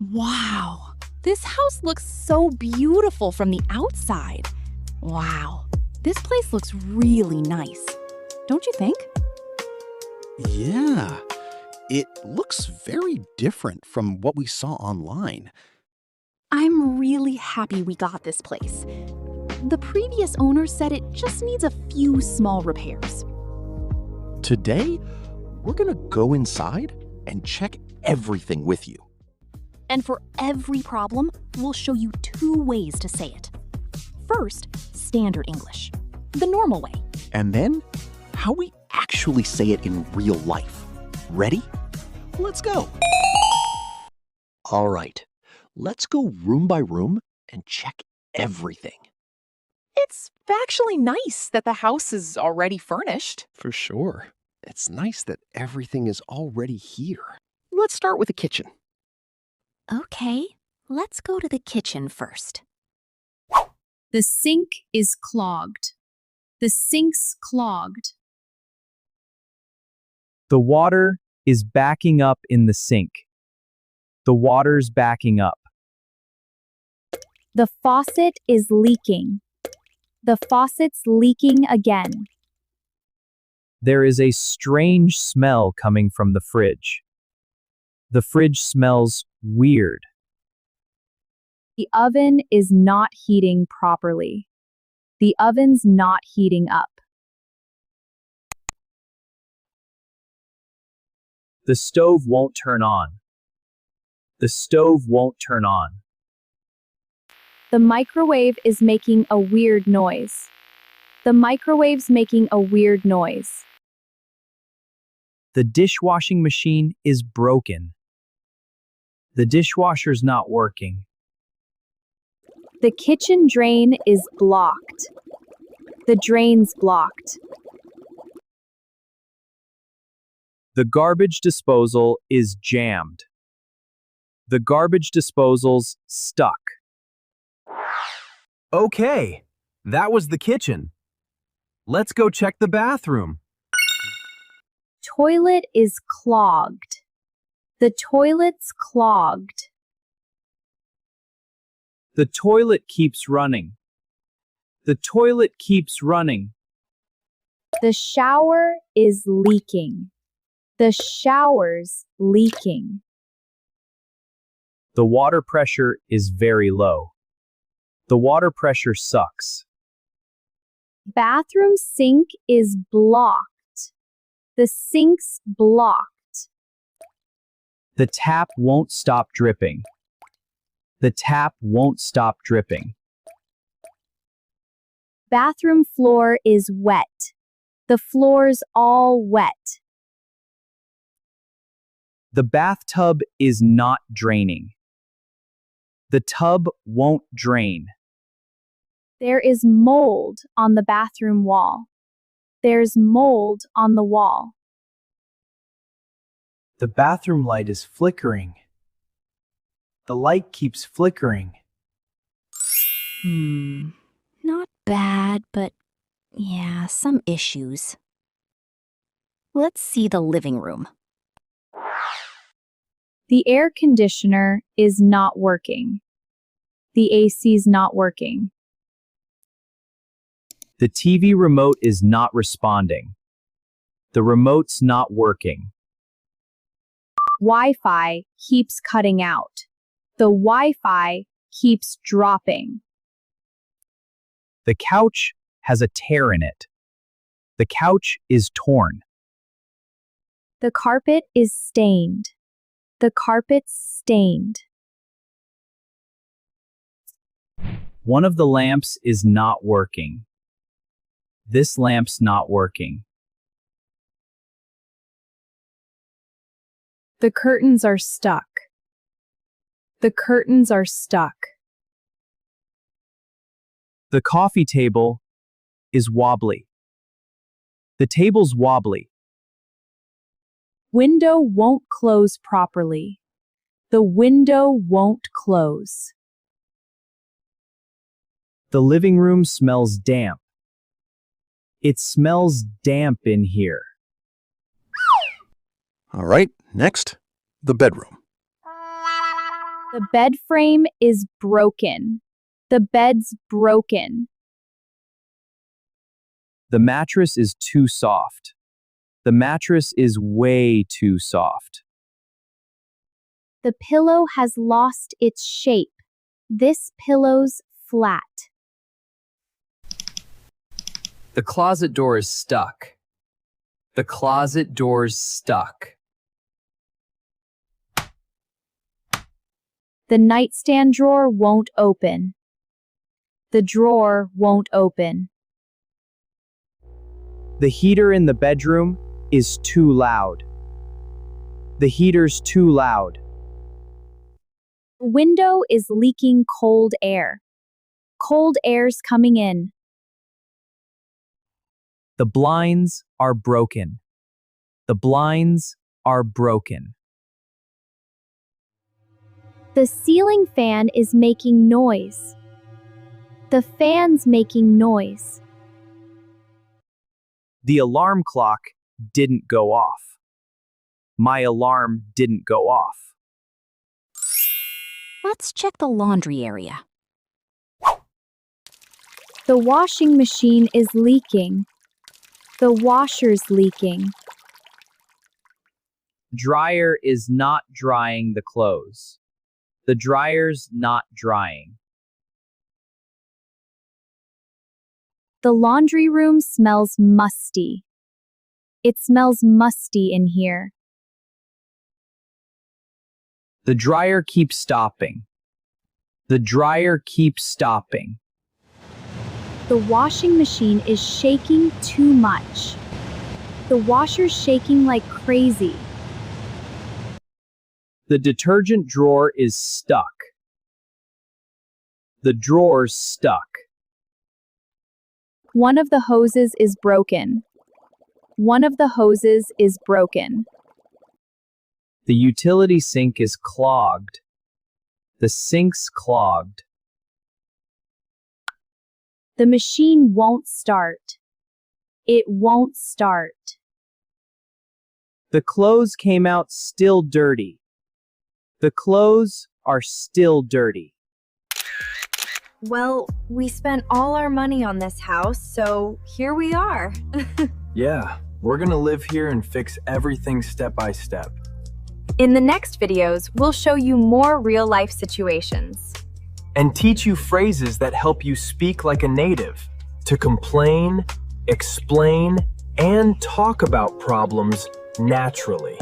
Wow, this house looks so beautiful from the outside. Wow, this place looks really nice. Don't you think? Yeah, it looks very different from what we saw online. I'm really happy we got this place. The previous owner said it just needs a few small repairs. Today, we're gonna go inside and check everything with you. And for every problem, we'll show you 2 ways to say it. First, standard English, the normal way. And then, how we actually say it in real life. Ready? Let's go. All right, let's go room by room and check everything. It's actually nice that the house is already furnished. For sure. It's nice that everything is already here. Let's start with the kitchen. Okay, let's go to the kitchen first. The sink is clogged. The sink's clogged. The water is backing up in the sink. The water's backing up. The faucet is leaking. The faucet's leaking again. There is a strange smell coming from the fridge. The fridge smells weird. The oven is not heating properly. The oven's not heating up. The stove won't turn on. The stove won't turn on. The microwave is making a weird noise. The microwave's making a weird noise. The dishwashing machine is broken. The dishwasher's not working. The kitchen drain is blocked. The drain's blocked. The garbage disposal is jammed. The garbage disposal's stuck. Okay, that was the kitchen. Let's go check the bathroom. Toilet is clogged. The toilet's clogged. The toilet keeps running. The toilet keeps running. The shower is leaking. The shower's leaking. The water pressure is very low. The water pressure sucks. Bathroom sink is blocked. The sink's blocked. The tap won't stop dripping. The tap won't stop dripping. Bathroom floor is wet. The floor's all wet. The bathtub is not draining. The tub won't drain. There is mold on the bathroom wall. There's mold on the wall. The bathroom light is flickering. The light keeps flickering. Not bad, but yeah, some issues. Let's see the living room. The air conditioner is not working. The AC's not working. The TV remote is not responding. The remote's not working. Wi-Fi keeps cutting out. The Wi-Fi keeps dropping. The couch has a tear in it. The couch is torn. The carpet is stained. The carpet's stained. One of the lamps is not working. This lamp's not working. The curtains are stuck. The curtains are stuck. The coffee table is wobbly. The table's wobbly. Window won't close properly. The window won't close. The living room smells damp. It smells damp in here. All right, next, the bedroom. The bed frame is broken. The bed's broken. The mattress is too soft. The mattress is way too soft. The pillow has lost its shape. This pillow's flat. The closet door is stuck. The closet door's stuck. The nightstand drawer won't open. The drawer won't open. The heater in the bedroom is too loud. The heater's too loud. The window is leaking cold air. Cold air's coming in. The blinds are broken. The blinds are broken. The ceiling fan is making noise. The fan's making noise. The alarm clock didn't go off. My alarm didn't go off. Let's check the laundry area. The washing machine is leaking. The washer's leaking. Dryer is not drying the clothes. The dryer's not drying. The laundry room smells musty. It smells musty in here. The dryer keeps stopping. The dryer keeps stopping. The washing machine is shaking too much. The washer's shaking like crazy. The detergent drawer is stuck. The drawer's stuck. One of the hoses is broken. One of the hoses is broken. The utility sink is clogged. The sink's clogged. The machine won't start. It won't start. The clothes came out still dirty. The clothes are still dirty. Well, we spent all our money on this house, so here we are. Yeah, we're gonna live here and fix everything step by step. In the next videos, we'll show you more real-life situations. And teach you phrases that help you speak like a native, to complain, explain, and talk about problems naturally.